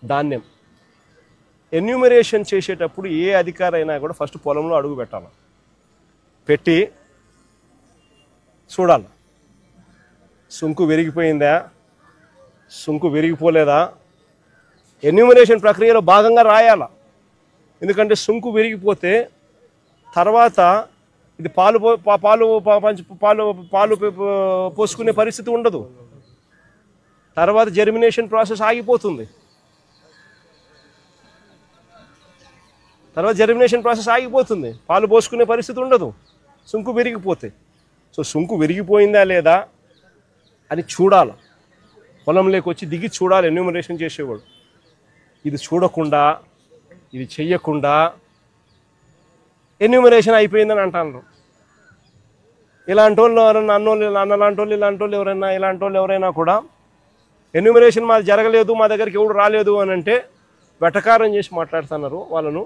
ధాన్యం. ఎన్యూమరేషన్ చేసేటప్పుడు ఏ అధికారి అయినా కూడా ఫస్ట్ పొలంలో అడుగు పెట్టాలి, పెట్టి చూడాలి సుంకు విరిగిపోయిందా, సుంకు విరిగిపోలేదా. ఎన్యూమరేషన్ ప్రక్రియలో భాగంగా రాయాల. ఎందుకంటే సుంకు విరిగిపోతే తర్వాత ఇది పాలు పోసుకునే పరిస్థితి ఉండదు. తర్వాత జర్మినేషన్ ప్రాసెస్ ఆగిపోతుంది. పాలు పోసుకునే పరిస్థితి ఉండదు సుంకు విరిగిపోతే. సో సుంకు విరిగిపోయిందా లేదా అని చూడాలి, పొలంలోకి వచ్చి దిగి చూడాలి ఎన్యూమరేషన్ చేసేవాడు. ఇది చూడకుండా, ఇది చెయ్యకుండా ఎన్యూమరేషన్ అయిపోయిందని అంటారు. ఇలాంటి వాళ్ళు ఎవరైనా అన్నలాంటి వాళ్ళు ఇలాంటి వాళ్ళు ఎవరైనా కూడా ఎన్యూమరేషన్ మాది జరగలేదు, మా దగ్గరికి ఎవడు రాలేదు అని అంటే వెటకారం చేసి మాట్లాడుతున్నారు వాళ్ళను.